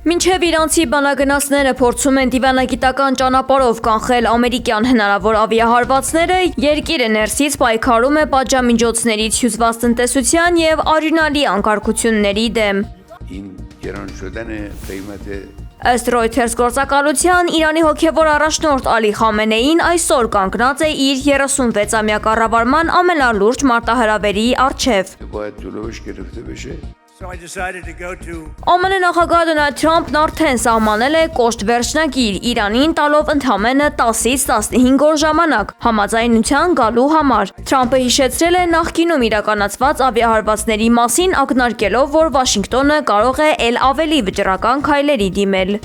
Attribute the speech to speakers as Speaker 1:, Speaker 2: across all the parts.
Speaker 1: Մինչև իրանցի բանագնացները փորձում են դիվանագիտական ճանապարհով կանխել ամերիկյան հնարավոր ավիահարվածները, երկիրը ներսից պայքարում է պատժամիջոցներից հյուծված տնտեսության և արյունալի անկարգությունների դեմ։ Ըստ Reuters գործակալության, Իրանի հոգևոր առաջնորդ Ալի Խամենեին այսօր կանգնած է իր 36-ամյա կառավարման ամենալուրջ մարտահրավերի առջև։ ԱՄՆ նախագահ Դոնալդ Թրամփն արդեն սահմանել է կոշտ վերջնագիր Իրանին տալով ընդամենը 10-ից 15 օր ժամանակ համաձայնության գալու համար։ Թրամփը հիշեցրել է նախկինում իրականացված ավիահարվածների մասին, ակնարկելով, որ Վաշինգտոնը կարող է էլ ավելի վճռական քայլերի դիմել։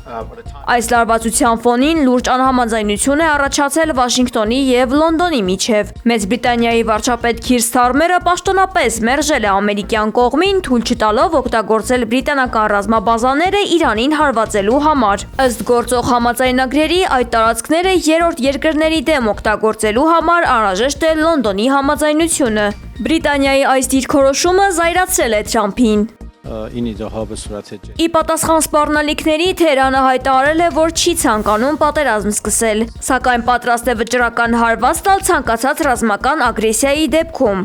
Speaker 1: Այս լարվածության ֆոնին լուրջ անհամաձայնություն է առաջացել Վաշինգտոնի և Լոնդոնի միջև։ Մեծ Բրիտանիայի վարչապետ Քիր Սթարմերը պաշտոնապես մերժել է ամերիկյան կողմին, թույլ չտալով օգտագործել բրիտանական ռազմաբազաները Իրանին հարվածելու համար։ Ըստ գործող համաձայնագրերի, այդ տարածքները երրորդ երկրների դեմ օգտագործելու համար անհրաժեշտ է Լոնդոնի համաձայնությունը։ Բրիտանիայի այս դիրքորոշումը զայրացրել է Թրամփին։ Ի պատասխան սպառնալիքների, Թեհրանը հայտարարել է, որ չի ցանկանում պատերազմ սկսել, սակայն պատրաստ է վճռական հարված տալ ցանկացած ռազմական ագրեսիայի դեպքում։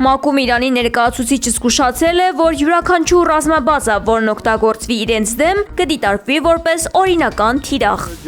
Speaker 1: ՄԱԿ-ում Իրանի ներկայացուցիչը զգուշացրել է, որ յուրաքանչյուր ռազմաբազա, որն օգտագործվի իրենց դեմ, կդիտարկվի որպես օրինական թիրախ։